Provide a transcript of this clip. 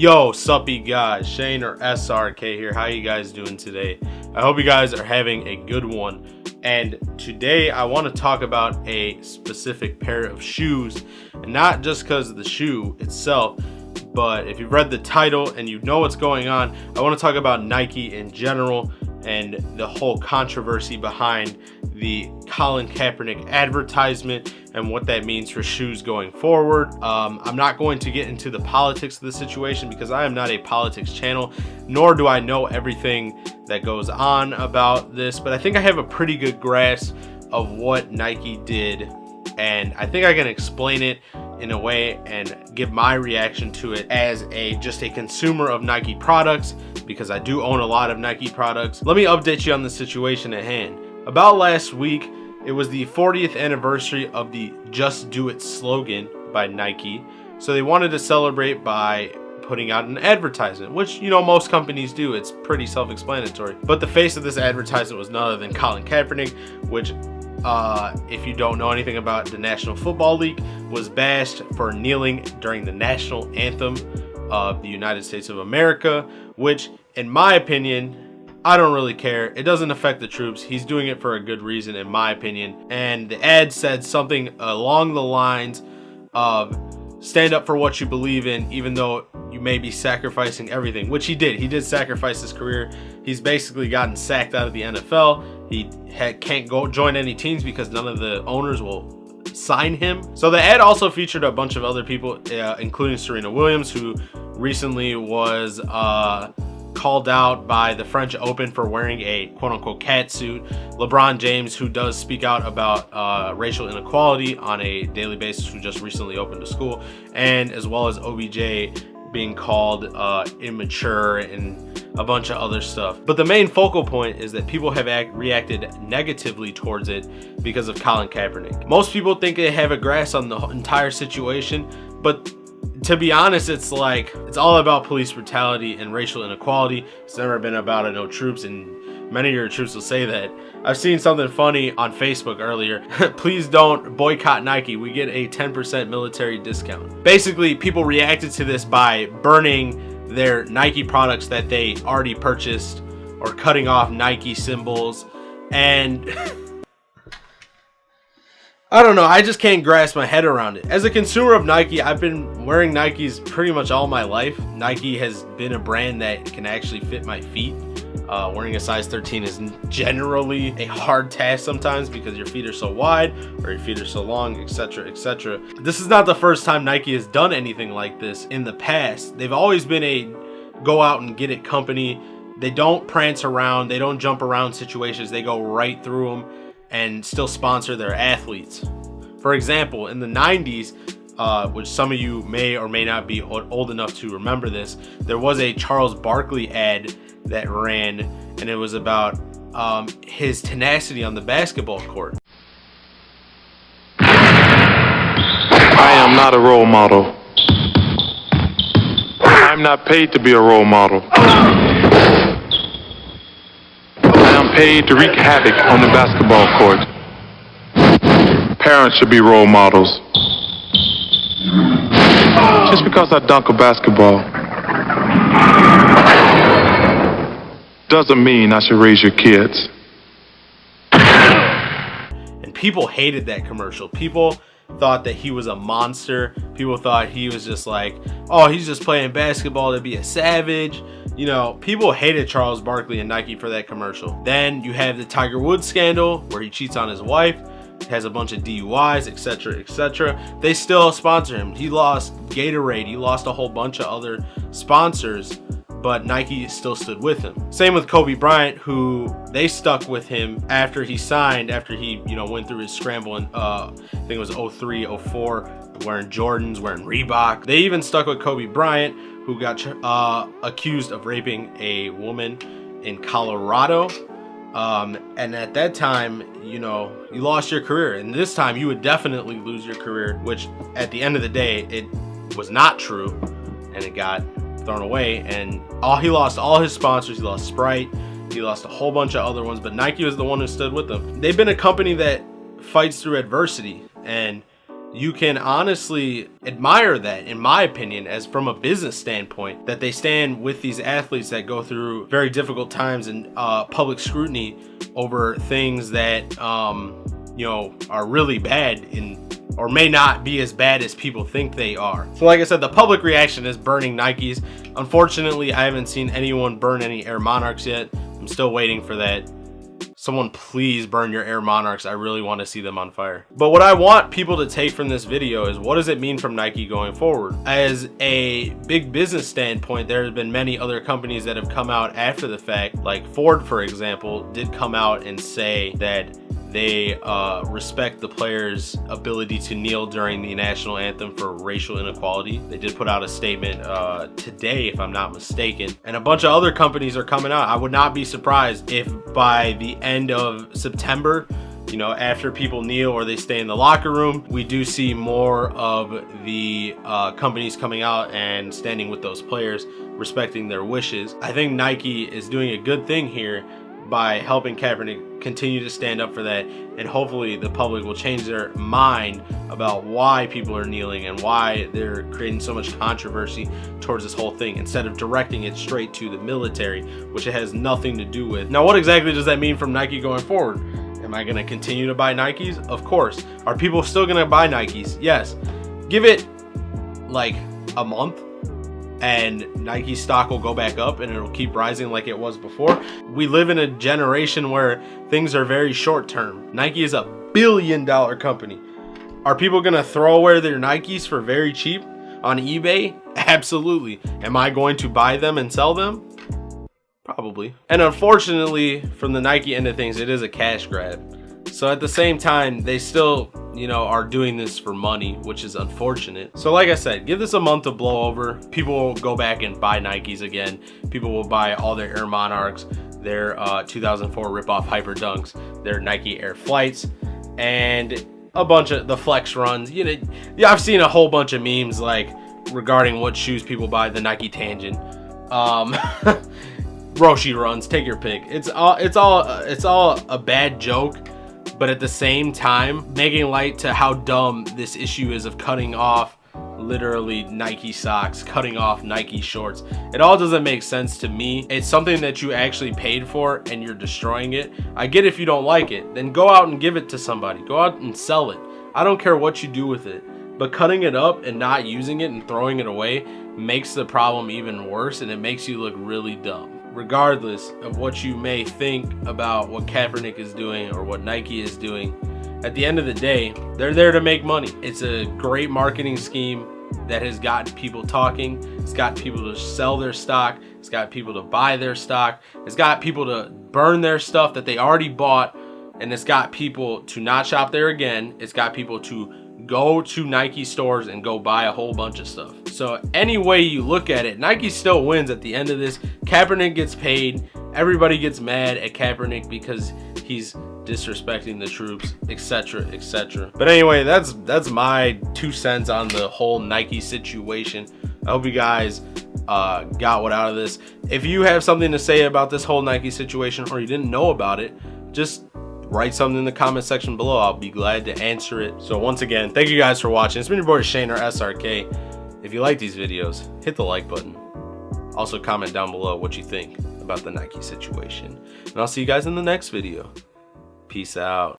Yo, suppy guys, Shane or SRK here. How you guys doing today? I hope you guys are having a good one. And today I want to talk about a specific pair of shoes, and not just because of the shoe itself, but if you've read the title and you know what's going on, I want to talk about Nike in general and the whole controversy behind the Colin Kapernick advertisement and what that means for shoes going forward. I'm not going to get into the politics of the situation because I am not a politics channel, nor do I know everything that goes on about this, but I think I have a pretty good grasp of what Nike did, and I think I can explain it in a way and give my reaction to it as just a consumer of Nike products, because I do own a lot of Nike products. Let me update you on the situation at hand. About last week, it was the 40th anniversary of the Just Do It slogan by Nike. So they wanted to celebrate by putting out an advertisement, which, you know, most companies do. It's pretty self-explanatory. But the face of this advertisement was none other than Colin Kaepernick, which if you don't know anything about the National Football League, was bashed for kneeling during the national anthem of the United States of America, which, in my opinion, I don't really care. It doesn't affect the troops. He's doing it for a good reason, in my opinion. And the ad said something along the lines of stand up for what you believe in, even though you may be sacrificing everything, which he did. He did sacrifice his career. He's basically gotten sacked out of the NFL. He can't go join any teams because none of the owners will sign him. So the ad also featured a bunch of other people, including Serena Williams, who recently was called out by the French Open for wearing a quote-unquote cat suit. LeBron James, who does speak out about racial inequality on a daily basis, who just recently opened a school, and as well as OBJ being called immature and a bunch of other stuff. But the main focal point is that people have reacted negatively towards it because of Colin Kaepernick. Most people think they have a grasp on the entire situation, but to be honest, it's all about police brutality and racial inequality. It's never been about no troops, and many of your troops will say that. I've seen something funny on Facebook earlier. Please don't boycott Nike. We get a 10% military discount. Basically, people reacted to this by burning their Nike products that they already purchased, or cutting off Nike symbols, and I don't know, I just can't grasp my head around it. As a consumer of Nike, I've been wearing Nikes pretty much all my life. Nike has been a brand that can actually fit my feet. Wearing a size 13 is generally a hard task sometimes because your feet are so wide or your feet are so long, etc., etc. This is not the first time Nike has done anything like this in the past. They've always been a go out and get it company. They don't prance around, they don't jump around situations, they go right through them and still sponsor their athletes. For example, in the 90s, which some of you may or may not be old enough to remember this, there was a Charles Barkley ad that ran, and it was about his tenacity on the basketball court. I am not a role model. I'm not paid to be a role model. I am paid to wreak havoc on the basketball court. Parents should be role models. Just because I dunk a basketball doesn't mean I should raise your kids. And people hated that commercial. People thought that he was a monster. People thought he was just like, oh, he's just playing basketball to be a savage. You know, people hated Charles Barkley and Nike for that commercial. Then you have the Tiger Woods scandal where he cheats on his wife, has a bunch of DUIs, etc., etc. They still sponsor him. He lost Gatorade. He lost a whole bunch of other sponsors, but Nike still stood with him. Same with Kobe Bryant, who they stuck with him after he signed, after he, you know, went through his scramble in, I think it was 03, 04, wearing Jordans, wearing Reebok. They even stuck with Kobe Bryant, who got accused of raping a woman in Colorado. And at that time, you know, you lost your career, and this time you would definitely lose your career, which at the end of the day, it was not true, and it got thrown away. And he lost all his sponsors. He lost Sprite, he lost a whole bunch of other ones, but Nike was the one who stood with them. They've been a company that fights through adversity, and you can honestly admire that, in my opinion, as from a business standpoint, that they stand with these athletes that go through very difficult times and public scrutiny over things that you know, are really bad or may not be as bad as people think they are. So like I said, the public reaction is burning Nikes. Unfortunately, I haven't seen anyone burn any Air Monarchs yet. I'm still waiting for that. Someone please burn your Air Monarchs. I really want to see them on fire. But what I want people to take from this video is, what does it mean from Nike going forward? As a big business standpoint, there have been many other companies that have come out after the fact, like Ford, for example, did come out and say that they respect the players' ability to kneel during the national anthem for racial inequality. They did put out a statement today, if I'm not mistaken. And a bunch of other companies are coming out. I would not be surprised if by the end of September, you know, after people kneel or they stay in the locker room, we do see more of the companies coming out and standing with those players, respecting their wishes. I think Nike is doing a good thing here by helping Kaepernick continue to stand up for that, and hopefully the public will change their mind about why people are kneeling and why they're creating so much controversy towards this whole thing, instead of directing it straight to the military, which it has nothing to do with. Now, what exactly does that mean from Nike going forward? Am I going to continue to buy Nikes? Of course. Are people still going to buy Nikes? Yes. Give it like a month and Nike stock will go back up and it'll keep rising like it was before. We live in a generation where things are very short term. Nike is a $1 billion company. Are people gonna throw away their Nikes for very cheap on eBay? Absolutely. Am I going to buy them and sell them? Probably. And unfortunately, from the Nike end of things, it is a cash grab. So at the same time, they still, you know, are doing this for money, which is unfortunate. So like I said, give this a month to blow over. People will go back and buy Nikes again. People will buy all their Air Monarchs, their 2004 ripoff Hyper Dunks, their Nike Air Flights, and a bunch of the Flex runs. You know, yeah, I've seen a whole bunch of memes like regarding what shoes people buy. The Nike Tangent, Roshi runs. Take your pick. It's all a bad joke. But at the same time, making light to how dumb this issue is of cutting off literally Nike socks, cutting off Nike shorts. It all doesn't make sense to me. It's something that you actually paid for and you're destroying it. I get if you don't like it, then go out and give it to somebody. Go out and sell it. I don't care what you do with it. But cutting it up and not using it and throwing it away makes the problem even worse, and it makes you look really dumb. Regardless of what you may think about what Kaepernick is doing or what Nike is doing, at the end of the day, they're there to make money. It's a great marketing scheme that has gotten people talking. It's got people to sell their stock. It's got people to buy their stock. It's got people to burn their stuff that they already bought. And it's got people to not shop there again. It's got people to go to Nike stores and go buy a whole bunch of stuff. So any way you look at it, Nike still wins at the end of this. Kaepernick gets paid. Everybody gets mad at Kaepernick because he's disrespecting the troops, etc., etc. But anyway, that's my 2 cents on the whole Nike situation. I hope you guys got what out of this. If you have something to say about this whole Nike situation, or you didn't know about it, just write something in the comment section below. I'll be glad to answer it. So once again, thank you guys for watching. It's been your boy Shane, or SRK. If you like these videos, hit the like button. Also comment down below what you think about the Nike situation. And I'll see you guys in the next video. Peace out.